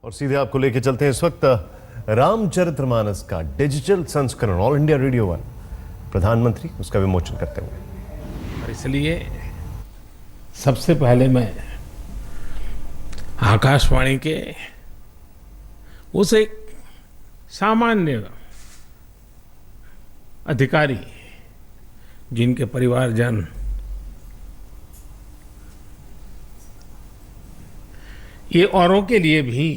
और सीधे आपको लेके चलते हैं इस वक्त रामचरितमानस का डिजिटल संस्करण ऑल इंडिया रेडियो 1 प्रधानमंत्री उसका विमोचन करते हुए। और इसलिए सबसे पहले मैं आकाशवाणी के उस एक सामान्य अधिकारी जिनके परिवारजन ये औरों के लिए भी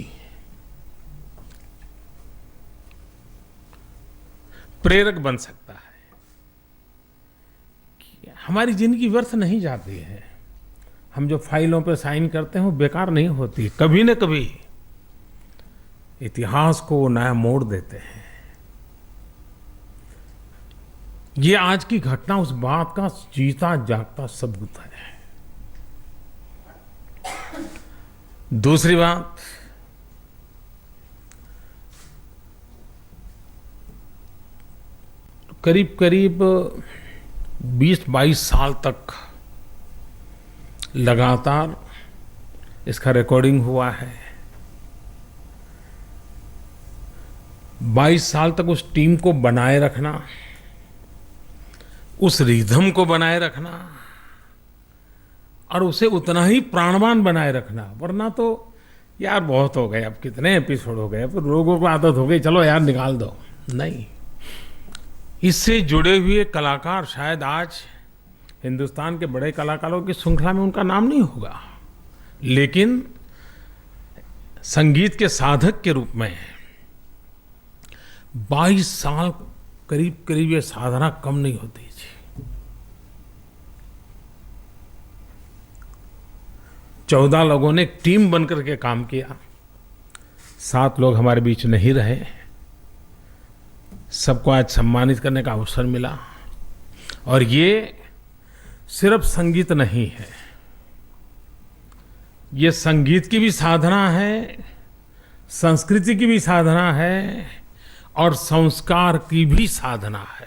प्रेरक बन सकता है कि हमारी जिंदगी व्यर्थ नहीं जाती है। हम जो फाइलों पे साइन करते हैं वो बेकार नहीं होती, कभी न कभी इतिहास को नया मोड़ देते हैं। ये आज की घटना उस बात का जीता जागता सबूत है। दूसरी बात, करीब करीब 20-22 साल तक लगातार इसका रिकॉर्डिंग हुआ है। 22 साल तक उस टीम को बनाए रखना, उस रिदम को बनाए रखना और उसे उतना ही प्राणवान बनाए रखना। वरना तो यार बहुत हो गए, अब कितने एपिसोड हो गए, अब लोगों को आदत हो गई, चलो यार निकाल दो। नहीं, इससे जुड़े हुए कलाकार शायद आज हिंदुस्तान के बड़े कलाकारों की श्रृंखला में उनका नाम नहीं होगा, लेकिन संगीत के साधक के रूप में 22 साल करीब करीब ये साधना कम नहीं होती थी। 14 लोगों ने एक टीम बनकर के काम किया। 7 लोग हमारे बीच नहीं रहे। सबको आज सम्मानित करने का अवसर मिला। और ये सिर्फ संगीत नहीं है, ये संगीत की भी साधना है, संस्कृति की भी साधना है और संस्कार की भी साधना है।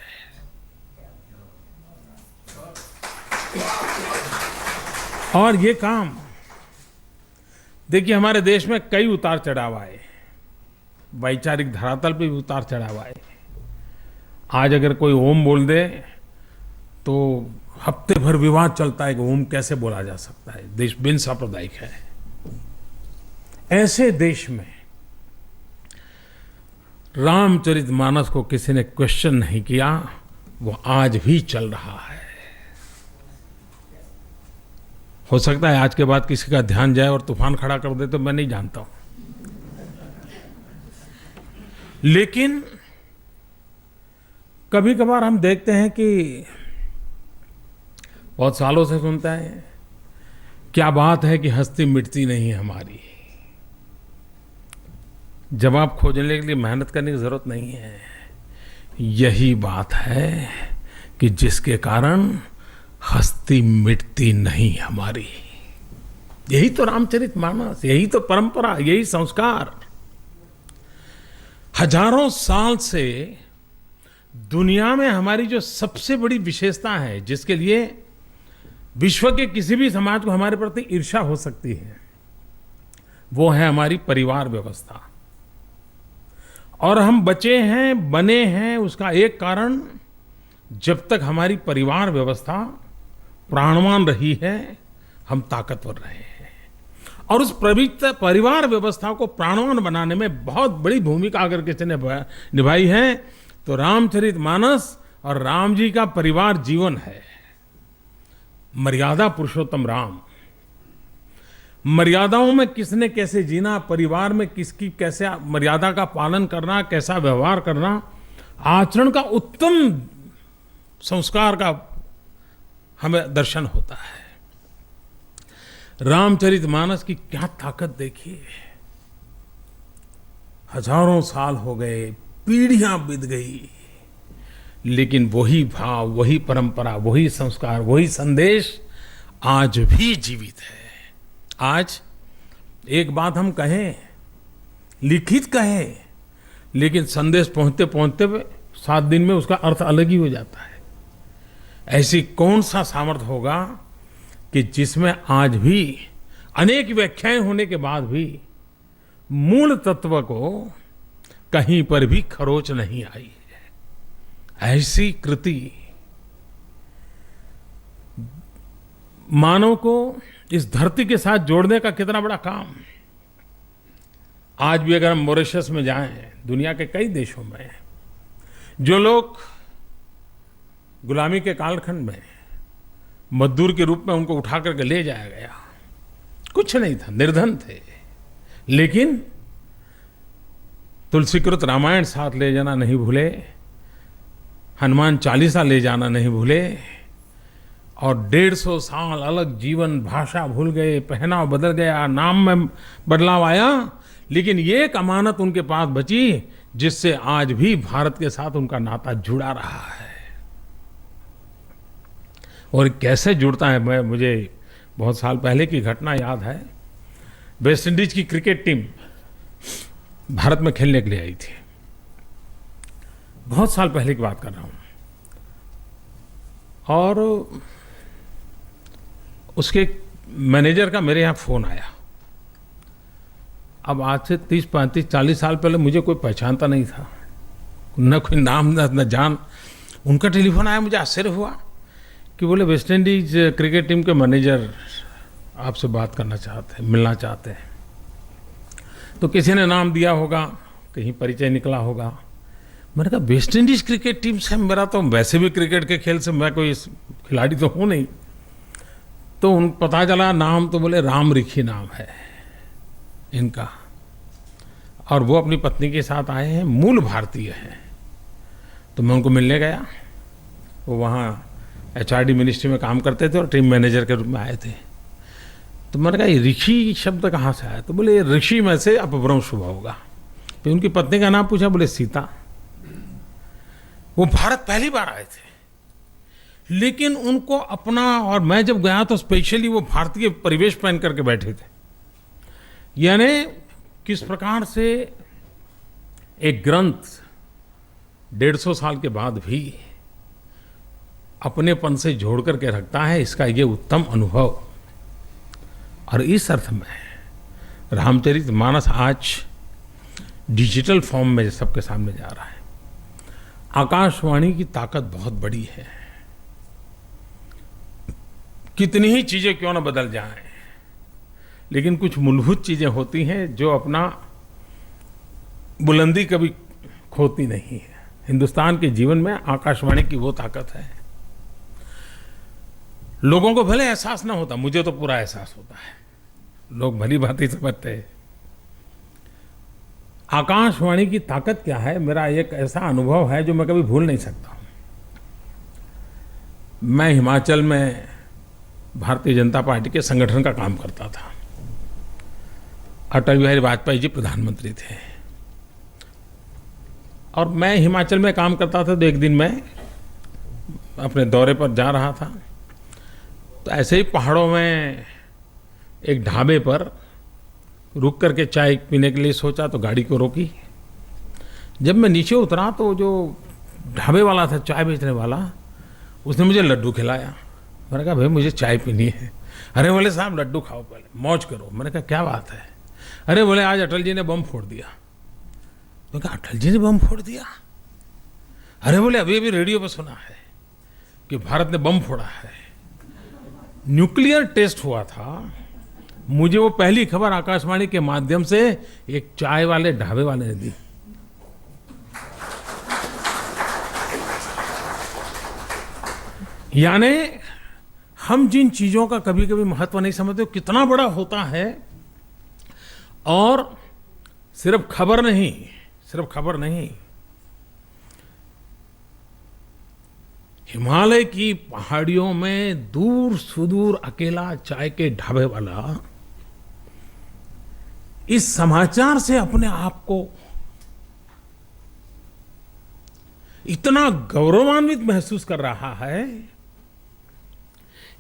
और ये काम देखिए, हमारे देश में कई उतार चढ़ाव आए, वैचारिक धरातल पे भी उतार चढ़ाव आए। आज अगर कोई ओम बोल दे तो हफ्ते भर विवाद चलता है कि ओम कैसे बोला जा सकता है, देश बिन सांप्रदायिक है। ऐसे देश में रामचरितमानस को किसी ने क्वेश्चन नहीं किया, वो आज भी चल रहा है। हो सकता है आज के बाद किसी का ध्यान जाए और तूफान खड़ा कर दे, तो मैं नहीं जानता हूं। लेकिन कभी कभार हम देखते हैं कि बहुत सालों से सुनता है, क्या बात है कि हस्ती मिटती नहीं है हमारी। जवाब खोजने के लिए मेहनत करने की जरूरत नहीं है। यही बात है कि जिसके कारण हस्ती मिटती नहीं हमारी। यही तो रामचरितमानस, यही तो परंपरा, यही संस्कार। हजारों साल से दुनिया में हमारी जो सबसे बड़ी विशेषता है, जिसके लिए विश्व के किसी भी समाज को हमारे प्रति ईर्ष्या हो सकती है, वो है हमारी परिवार व्यवस्था। और हम बचे हैं, बने हैं, उसका एक कारण जब तक हमारी परिवार व्यवस्था प्राणवान रही है, हम ताकतवर रहे हैं। और उस पवित्र परिवार व्यवस्था को प्राणवान बनाने में बहुत बड़ी भूमिका अगर किसी ने निभाई है तो रामचरितमानस और राम जी का परिवार जीवन है। मर्यादा पुरुषोत्तम राम, मर्यादाओं में किसने कैसे जीना, परिवार में किसकी कैसे मर्यादा का पालन करना, कैसा व्यवहार करना, आचरण का उत्तम संस्कार का हमें दर्शन होता है। रामचरितमानस की क्या ताकत देखिए। हजारों साल हो गए, पीढ़ियां बीत गई, लेकिन वही भाव, वही परंपरा, वही संस्कार, वही संदेश आज भी जीवित है। आज एक बात हम कहें, लिखित कहें, लेकिन संदेश पहुंचते पहुंचते 7 दिन में उसका अर्थ अलग ही हो जाता है। ऐसी कौन सा सामर्थ्य होगा कि जिसमें आज भी अनेक व्याख्याएं होने के बाद भी मूल तत्व को कहीं पर भी खरोच नहीं आई है। ऐसी कृति मानव को इस धरती के साथ जोड़ने का कितना बड़ा काम। आज भी अगर हम मॉरिशस में जाएं, दुनिया के कई देशों में जो लोग गुलामी के कालखंड में मजदूर के रूप में उनको उठा करके ले जाया गया, कुछ नहीं था, निर्धन थे, लेकिन तुलसीकृत रामायण साथ ले जाना नहीं भूले, हनुमान चालीसा ले जाना नहीं भूले, और 150 साल अलग जीवन, भाषा भूल गए, पहनाव बदल गया, नाम में बदलाव आया, लेकिन ये एक अमानत उनके पास बची जिससे आज भी भारत के साथ उनका नाता जुड़ा रहा है। और कैसे जुड़ता है, मुझे बहुत साल पहले की घटना याद है। वेस्ट इंडीज की क्रिकेट टीम भारत में खेलने के लिए आई थी, बहुत साल पहले की बात कर रहा हूं, और उसके मैनेजर का मेरे यहाँ फोन आया। अब आज से 30, 35, 40 साल पहले मुझे कोई पहचानता नहीं था, न कोई नाम न जान। उनका टेलीफोन आया, मुझे आश्चर्य हुआ कि बोले वेस्ट इंडीज क्रिकेट टीम के मैनेजर आपसे बात करना चाहते हैं, मिलना चाहते हैं। तो किसी ने नाम दिया होगा, कहीं परिचय निकला होगा। मैंने कहा वेस्ट इंडीज क्रिकेट टीम से, मेरा तो वैसे भी क्रिकेट के खेल से मैं कोई खिलाड़ी तो हूँ नहीं। तो उन पता चला नाम, तो बोले राम रिखी नाम है इनका, और वो अपनी पत्नी के साथ आए हैं, मूल भारतीय हैं। तो मैं उनको मिलने गया, वो वहाँ HRD मिनिस्ट्री में काम करते थे और टीम मैनेजर के रूप में आए थे। तो मैंने कहा ये ऋषि शब्द कहाँ से आया? तो बोले ऋषि में से अपभ्रंश हुआ होगा। फिर उनकी पत्नी का नाम पूछा, बोले सीता। वो भारत पहली बार आए थे, लेकिन उनको अपना, और मैं जब गया तो स्पेशली वो भारतीय परिवेश पहन करके बैठे थे। यानी किस प्रकार से एक ग्रंथ 150 साल के बाद भी अपनेपन से जोड़ करके रखता है, इसका ये उत्तम अनुभव। और इस अर्थ में रामचरितमानस आज डिजिटल फॉर्म में सबके सामने जा रहा है। आकाशवाणी की ताकत बहुत बड़ी है। कितनी ही चीजें क्यों न बदल जाएं, लेकिन कुछ मूलभूत चीजें होती हैं जो अपना बुलंदी कभी खोती नहीं है। हिंदुस्तान के जीवन में आकाशवाणी की वो ताकत है। लोगों को भले एहसास ना होता, मुझे तो पूरा एहसास होता है, लोग भली भांति समझते हैं। आकाशवाणी की ताकत क्या है, मेरा एक ऐसा अनुभव है जो मैं कभी भूल नहीं सकता। मैं हिमाचल में भारतीय जनता पार्टी के संगठन का काम करता था। अटल बिहारी वाजपेयी जी प्रधानमंत्री थे, और मैं हिमाचल में काम करता था। तो एक दिन मैं अपने दौरे पर जा रहा था, तो ऐसे ही पहाड़ों में एक ढाबे पर रुक करके चाय पीने के लिए सोचा, तो गाड़ी को रोकी। जब मैं नीचे उतरा तो जो ढाबे वाला था, चाय बेचने वाला, उसने मुझे लड्डू खिलाया। मैंने कहा भाई मुझे चाय पीनी है। अरे बोले साहब लड्डू खाओ, पहले मौज करो। मैंने कहा क्या बात है? अरे बोले आज अटल जी ने बम फोड़ दिया। मैंने कहा अटल जी ने बम फोड़ दिया? अरे बोले अभी अभी रेडियो पर सुना है कि भारत ने बम फोड़ा है, न्यूक्लियर टेस्ट हुआ था। मुझे वो पहली खबर आकाशवाणी के माध्यम से एक चाय वाले ढाबे वाले ने दी। यानी हम जिन चीजों का कभी कभी महत्व नहीं समझते, कितना बड़ा होता है। और सिर्फ खबर नहीं, हिमालय की पहाड़ियों में दूर सुदूर अकेला चाय के ढाबे वाला इस समाचार से अपने आप को इतना गौरवान्वित महसूस कर रहा है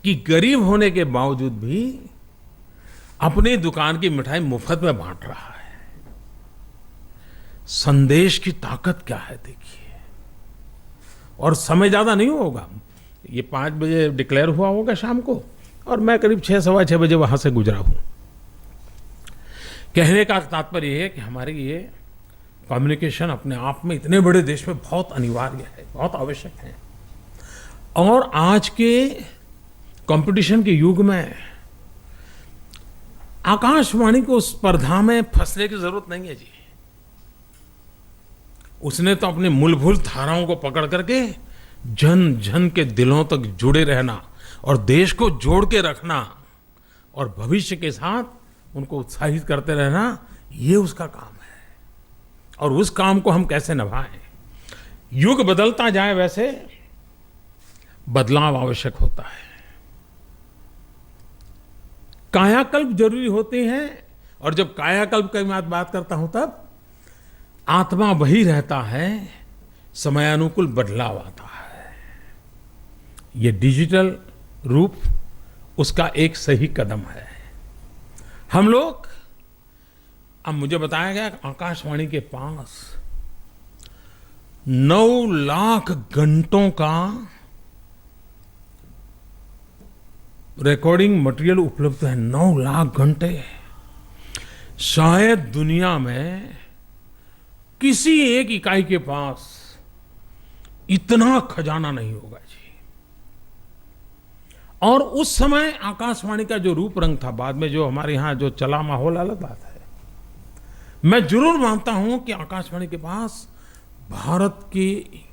कि गरीब होने के बावजूद भी अपनी दुकान की मिठाई मुफ्त में बांट रहा है। संदेश की ताकत क्या है देखिए। और समय ज्यादा नहीं होगा, ये 5 बजे डिक्लेयर हुआ होगा शाम को, और मैं करीब 6, सवा 6 बजे वहां से गुजरा हूं। कहने का तात्पर्य ये है कि हमारे ये कम्युनिकेशन अपने आप में इतने बड़े देश में बहुत अनिवार्य है, बहुत आवश्यक है। और आज के कंपटीशन के युग में आकाशवाणी को स्पर्धा में फंसने की जरूरत नहीं है जी। उसने तो अपनी मूलभूत धाराओं को पकड़ करके जन जन के दिलों तक जुड़े रहना और देश को जोड़ के रखना और भविष्य के साथ उनको उत्साहित करते रहना, ये उसका काम है। और उस काम को हम कैसे निभाएं? युग बदलता जाए वैसे बदलाव आवश्यक होता है, कायाकल्प जरूरी होते हैं। और जब कायाकल्प की मैं बात करता हूं तब आत्मा वही रहता है, समयानुकूल बदलाव आता है। ये डिजिटल रूप उसका एक सही कदम है। हम लोग, अब मुझे बताया गया आकाशवाणी के पास 9 लाख घंटों का रिकॉर्डिंग मटेरियल उपलब्ध है। 9 लाख घंटे। शायद दुनिया में किसी एक इकाई के पास इतना खजाना नहीं होगा जी। और उस समय आकाशवाणी का जो रूप रंग था, बाद में जो हमारे यहां जो चला माहौल अलग बात है। मैं जरूर मानता हूं कि आकाशवाणी के पास भारत की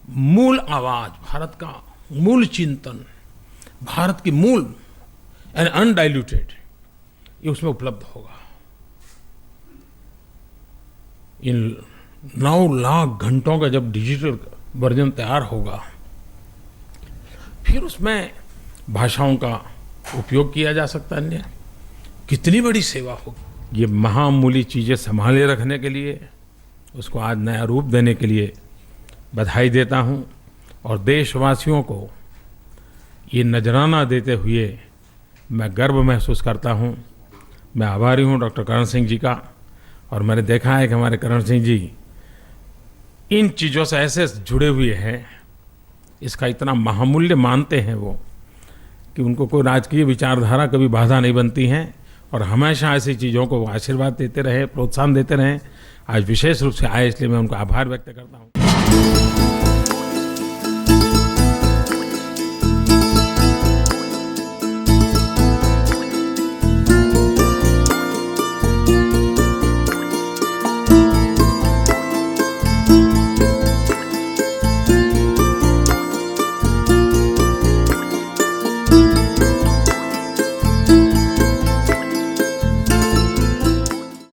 मूल आवाज, भारत का मूल चिंतन, भारत की मूल एंड अनडाइल्यूटेड, ये उसमें उपलब्ध होगा। इन 9 लाख घंटों का जब डिजिटल वर्जन तैयार होगा, फिर उसमें भाषाओं का उपयोग किया जा सकता है। अन्य कितनी बड़ी सेवा होगी। ये महामूली चीजें संभाले रखने के लिए, उसको आज नया रूप देने के लिए बधाई देता हूं। और देशवासियों को ये नजराना देते हुए मैं गर्व महसूस करता हूं। मैं आभारी हूं डॉक्टर करण सिंह जी का। और मैंने देखा है कि हमारे करण सिंह जी इन चीज़ों से ऐसे जुड़े हुए हैं, इसका इतना महामूल्य मानते हैं वो, कि उनको कोई राजकीय विचारधारा कभी बाधा नहीं बनती है। और हमेशा ऐसी चीज़ों को वो आशीर्वाद देते रहे, प्रोत्साहन देते रहे। आज विशेष रूप से आए, इसलिए मैं उनका आभार व्यक्त करता हूँ।